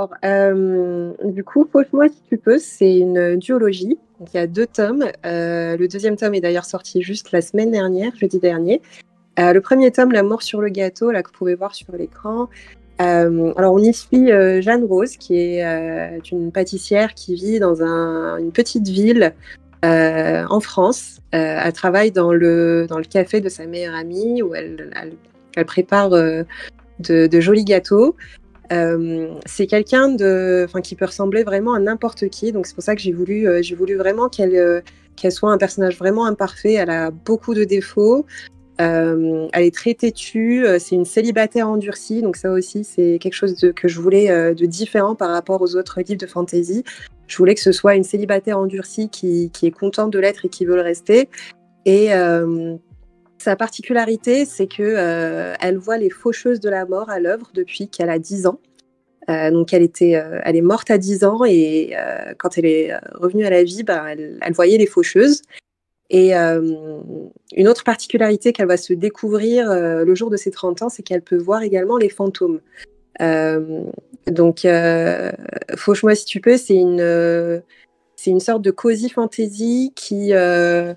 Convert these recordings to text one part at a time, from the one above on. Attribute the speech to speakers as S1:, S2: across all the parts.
S1: Alors, du coup, Fauche-moi si tu peux, c'est une duologie. Donc, il y a 2 tomes. Le deuxième tome est d'ailleurs sorti juste la semaine dernière, jeudi dernier. Le premier tome, La mort sur le gâteau, là, que vous pouvez voir sur l'écran. Alors, on y suit Jeanne Rose, qui est une pâtissière qui vit dans une petite ville en France. Elle travaille dans le café de sa meilleure amie, où elle prépare de jolis gâteaux. C'est quelqu'un qui peut ressembler vraiment à n'importe qui, donc c'est pour ça que j'ai voulu vraiment qu'elle soit un personnage vraiment imparfait. Elle a beaucoup de défauts, elle est très têtue, c'est une célibataire endurcie, donc ça aussi c'est quelque chose que je voulais de différent par rapport aux autres livres de fantasy. Je voulais que ce soit une célibataire endurcie qui est contente de l'être et qui veut le rester. Et sa particularité, c'est que elle voit les faucheuses de la mort à l'œuvre depuis qu'elle a 10 ans. Donc elle est morte à 10 ans et quand elle est revenue à la vie, elle voyait les faucheuses. Et une autre particularité qu'elle va se découvrir le jour de ses 30 ans, c'est qu'elle peut voir également les fantômes. Euh, donc, Fauche-moi si tu peux, c'est une sorte de cozy fantasy que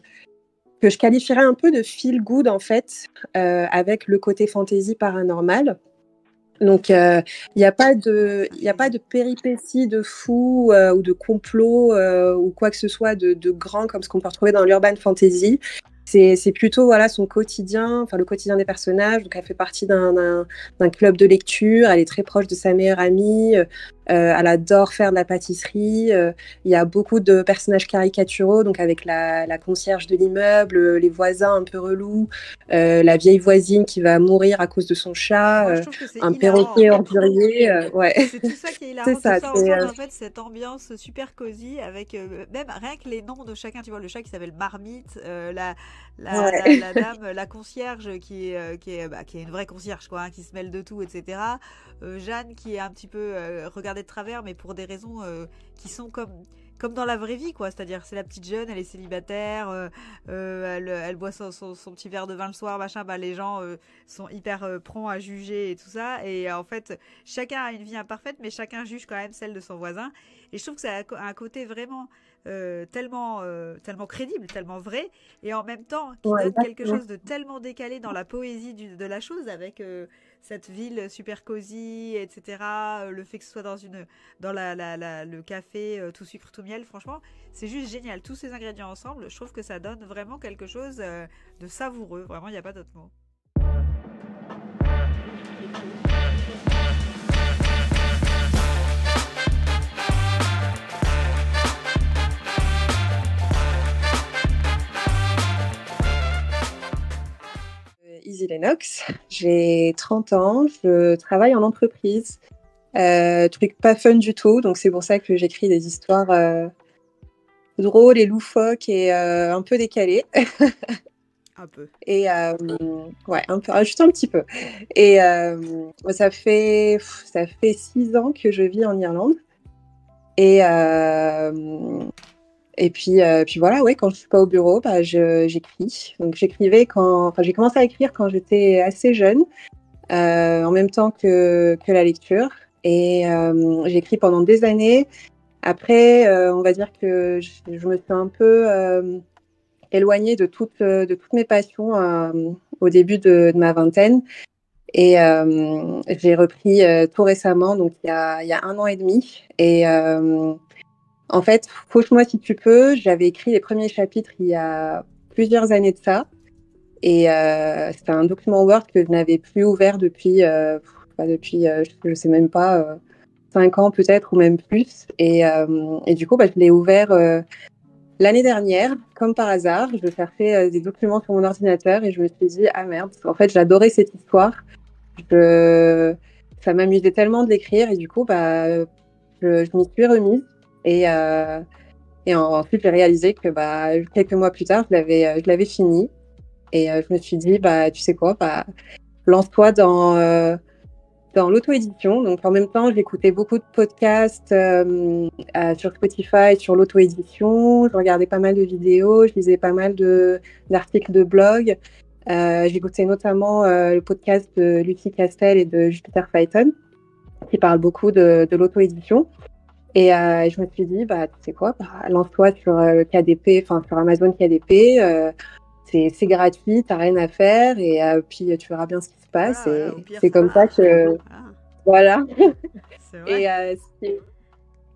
S1: je qualifierais un peu de feel good en fait, avec le côté fantasy paranormal. Donc, il n'y a pas de péripéties de fou ou de complot ou quoi que ce soit de grand comme ce qu'on peut retrouver dans l'urban fantasy. C'est plutôt voilà, son quotidien, enfin le quotidien des personnages. Donc, elle fait partie d'un club de lecture, elle est très proche de sa meilleure amie, elle adore faire de la pâtisserie. Il y a beaucoup de personnages caricaturaux, donc avec la concierge de l'immeuble, les voisins un peu relous, la vieille voisine qui va mourir à cause de son chat.
S2: Moi, je trouve que c'est
S1: Un
S2: hilarant.
S1: perroquet ordurier, ouais,
S2: C'est tout ça qui est
S1: c'est
S2: hilarant, tout
S1: ça.
S2: ça ensemble, en fait, cette ambiance super cosy avec même rien que les noms de chacun. Tu vois, le chat qui s'appelle Marmite,
S1: Ouais.
S2: la dame, la concierge qui est une vraie concierge, quoi, hein, qui se mêle de tout, etc. Jeanne qui est un petit peu regardée de travers, mais pour des raisons qui sont comme dans la vraie vie, quoi. C'est-à-dire, c'est la petite jeune, elle est célibataire, elle boit son petit verre de vin le soir, machin. Bah, les gens sont hyper prompts à juger et tout ça. Et en fait, chacun a une vie imparfaite, mais chacun juge quand même celle de son voisin. Et je trouve que ça a un côté vraiment tellement crédible, tellement vrai, et en même temps qui
S1: Ouais,
S2: donne quelque
S1: exactement.
S2: chose de tellement décalé dans la poésie de la chose, avec cette ville super cosy, etc. Le fait que ce soit dans le café tout sucre tout miel, franchement, c'est juste génial. Tous ces ingrédients ensemble, je trouve que ça donne vraiment quelque chose de savoureux. Vraiment, il n'y a pas d'autre mot.
S1: Izzy Lennox, j'ai 30 ans, je travaille en entreprise. Truc pas fun du tout, donc c'est pour ça que j'écris des histoires drôles et loufoques et un peu décalées.
S2: Un peu.
S1: Et ouais, un peu, juste un petit peu. Et ça fait 6 ans que je vis en Irlande. Et, puis voilà, ouais, quand je suis pas au bureau, j'écris. Donc j'ai commencé à écrire quand j'étais assez jeune, en même temps que la lecture. Et j'ai écrit pendant des années. Après, on va dire que je me suis un peu éloignée de toutes mes passions au début de ma vingtaine. Et j'ai repris tout récemment, donc il y a 1 an et demi. Et en fait, Fauche-moi si tu peux, j'avais écrit les premiers chapitres il y a plusieurs années de ça. Et c'était un document Word que je n'avais plus ouvert depuis, je ne sais même pas, 5 ans peut-être ou même plus. Et du coup, je l'ai ouvert l'année dernière, comme par hasard. Je cherchais des documents sur mon ordinateur et je me suis dit, ah merde, en fait, j'adorais cette histoire. Je... Ça m'amusait tellement de l'écrire et du coup, je m'y suis remise. Et, ensuite, j'ai réalisé que quelques mois plus tard, je l'avais fini. Et je me suis dit, tu sais quoi, lance-toi dans l'auto-édition. Donc, en même temps, j'écoutais beaucoup de podcasts sur Spotify, sur l'auto-édition. Je regardais pas mal de vidéos, je lisais pas mal d'articles de blog. J'écoutais notamment le podcast de Lucie Castel et de Jupiter Phaeton. qui parle beaucoup de l'auto-édition. Et je me suis dit, bah, tu sais quoi, bah, lance-toi sur le KDP, enfin sur Amazon KDP. C'est gratuit, t'as rien à faire. Et puis tu verras bien ce qui se passe.
S2: Voilà, au
S1: Et
S2: pire,
S1: c'est
S2: ça
S1: comme ça
S2: marche.
S1: que,
S2: Voilà,
S1: voilà.
S2: c'est vrai.
S1: Et ce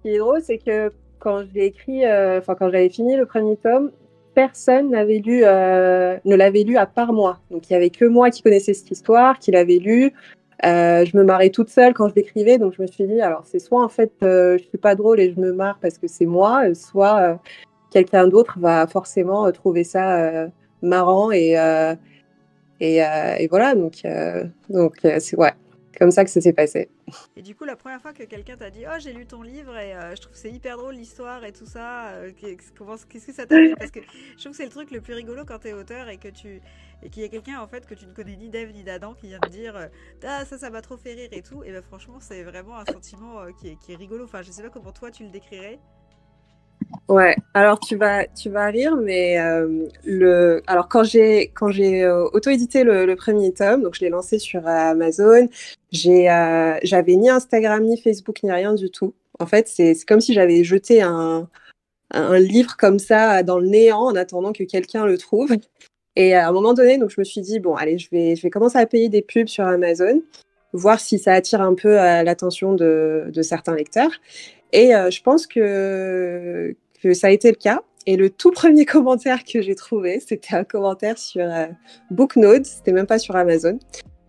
S1: qui est drôle, c'est que quand j'ai écrit, enfin quand j'avais fini le premier tome, personne ne l'avait lu à part moi. Donc il y avait que moi qui connaissais cette histoire, qui l'avait lu. Je me marrais toute seule quand je l'écrivais, donc je me suis dit, alors c'est soit en fait je suis pas drôle et je me marre parce que c'est moi, soit quelqu'un d'autre va forcément trouver ça marrant et voilà. Donc c'est ouais, comme ça que ça s'est passé.
S2: Et du coup, la première fois que quelqu'un t'a dit, oh, j'ai lu ton livre et je trouve que c'est hyper drôle l'histoire et tout ça, qu'est-ce que ça t'a fait? Parce que je trouve que c'est le truc le plus rigolo quand t'es auteur et qu'il y a quelqu'un en fait que tu ne connais ni d'Ève ni d'Adam qui vient te dire, ah, ça m'a trop fait rire et tout. Et ben franchement, c'est vraiment un sentiment qui est rigolo. Enfin, je sais pas comment toi tu le décrirais.
S1: Ouais, alors tu vas rire, mais alors quand j'ai auto-édité le premier tome, donc je l'ai lancé sur Amazon, j'avais ni Instagram, ni Facebook, ni rien du tout. En fait, c'est comme si j'avais jeté un livre comme ça dans le néant en attendant que quelqu'un le trouve. Et à un moment donné, donc je me suis dit, bon, allez, je vais commencer à payer des pubs sur Amazon, voir si ça attire un peu l'attention de certains lecteurs. Et je pense que ça a été le cas. Et le tout premier commentaire que j'ai trouvé, c'était un commentaire sur Booknote, c'était même pas sur Amazon,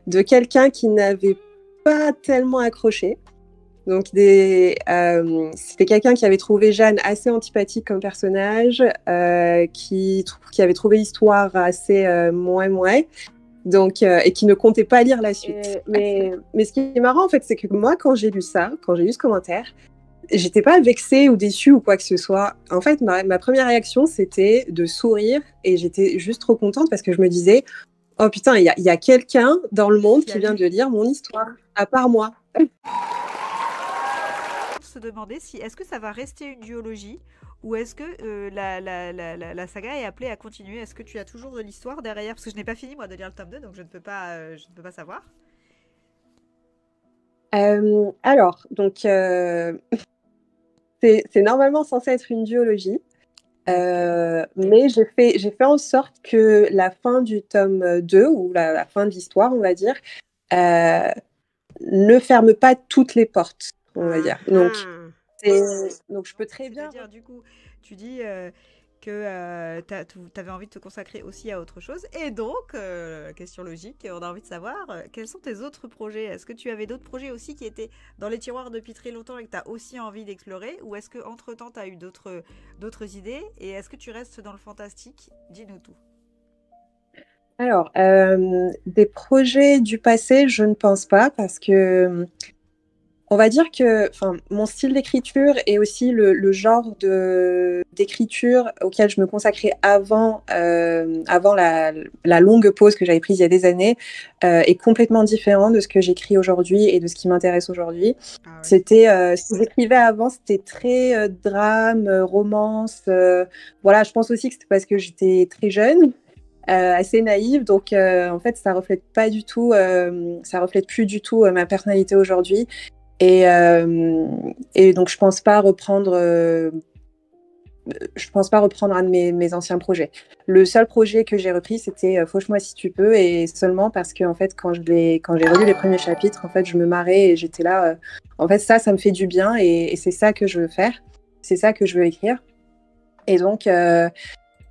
S1: de quelqu'un qui n'avait pas tellement accroché. Donc, c'était quelqu'un qui avait trouvé Jeanne assez antipathique comme personnage, qui avait trouvé l'histoire assez mouais. Donc, et qui ne comptait pas lire la suite. Mais ce qui est marrant, en fait, c'est que moi, quand j'ai lu ce commentaire, j'étais pas vexée ou déçue ou quoi que ce soit. En fait, ma première réaction, c'était de sourire et j'étais juste trop contente parce que je me disais, oh putain, il y a quelqu'un dans le monde qui vient de lire mon histoire, à part moi.
S2: Se demander si est-ce que ça va rester une duologie ou est-ce que la saga est appelée à continuer. Est-ce que tu as toujours de l'histoire derrière? Parce que je n'ai pas fini moi de lire le tome 2, donc je ne peux pas savoir.
S1: Alors, donc, c'est normalement censé être une duologie. Mais j'ai fait en sorte que la fin du tome 2, ou la fin de l'histoire, on va dire, euh, ne ferme pas toutes les portes, on va dire. Donc je peux très bien.
S2: C'est-à-dire, du coup, tu dis que tu avais envie de te consacrer aussi à autre chose. Et donc, question logique, on a envie de savoir quels sont tes autres projets. Est-ce que tu avais d'autres projets aussi qui étaient dans les tiroirs depuis très longtemps et que tu as aussi envie d'explorer? Ou est-ce qu'entre-temps, tu as eu d'autres idées? Et est-ce que tu restes dans le fantastique? Dis-nous tout.
S1: Alors, des projets du passé, je ne pense pas, parce que on va dire que mon style d'écriture et aussi le genre d'écriture auquel je me consacrais avant la longue pause que j'avais prise il y a des années est complètement différent de ce que j'écris aujourd'hui et de ce qui m'intéresse aujourd'hui.
S2: Ah ouais.
S1: Ce que j'écrivais avant, c'était très drame, romance. Voilà, je pense aussi que c'était parce que j'étais très jeune. Assez naïve, donc en fait ça reflète pas du tout, ça reflète plus du tout ma personnalité aujourd'hui. Et donc, je pense pas reprendre un de mes anciens projets. Le seul projet que j'ai repris, c'était Fauche-moi si tu peux, et seulement parce que, en fait, quand j'ai relu les premiers chapitres, en fait, je me marrais et j'étais là, en fait, ça me fait du bien et c'est ça que je veux faire. C'est ça que je veux écrire. Et donc,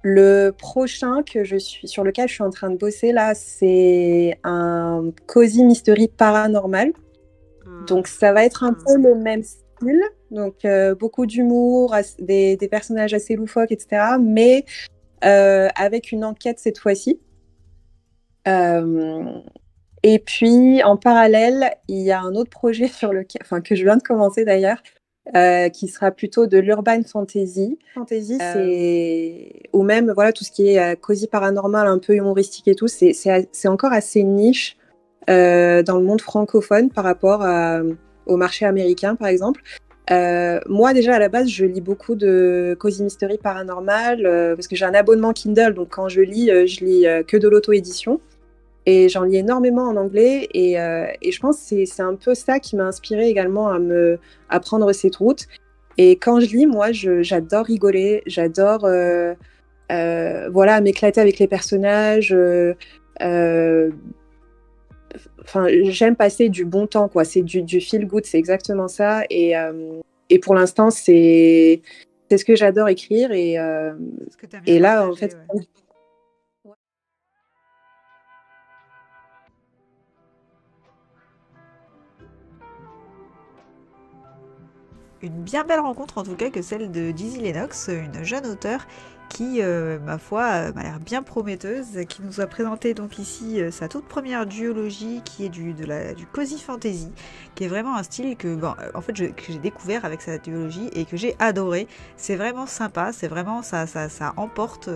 S1: le prochain sur lequel je suis en train de bosser, là, c'est un cozy mystery paranormal. Donc, ça va être un peu le même style. Donc, beaucoup d'humour, des personnages assez loufoques, etc. Mais avec une enquête cette fois-ci. Et puis, en parallèle, il y a un autre projet que je viens de commencer d'ailleurs, qui sera plutôt de l'urban fantasy. Fantasy, ou même voilà, tout ce qui est cosy paranormal, un peu humoristique et tout, c'est encore assez niche dans le monde francophone par rapport au marché américain, par exemple. Moi, déjà, à la base, je lis beaucoup de Cozy Mystery paranormal parce que j'ai un abonnement Kindle, donc quand je lis que de l'auto-édition. et j'en lis énormément en anglais et je pense que c'est un peu ça qui m'a inspirée également à prendre cette route. Et quand je lis, moi, j'adore rigoler, j'adore voilà, m'éclater avec les personnages. Enfin, j'aime passer du bon temps, quoi. C'est du feel good, c'est exactement ça. Et pour l'instant, c'est ce que j'adore écrire.
S2: Ce que tu as bien
S1: Et là, en
S2: partagé,
S1: fait,
S2: ouais. Une bien belle rencontre en tout cas que celle de Dizzy Lennox, une jeune auteure qui, ma foi, m'a l'air bien prometteuse, qui nous a présenté donc ici sa toute première duologie qui est du cozy fantasy, qui est vraiment un style que, bon, en fait, que j'ai découvert avec sa duologie et que j'ai adoré. C'est vraiment sympa, c'est vraiment ça emporte,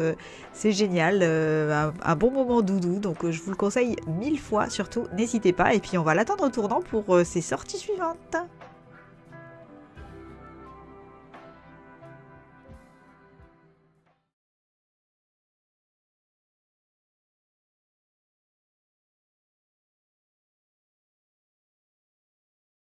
S2: c'est génial, un bon moment doudou, donc je vous le conseille 1000 fois, surtout n'hésitez pas, et puis on va l'attendre au tournant pour ses sorties suivantes.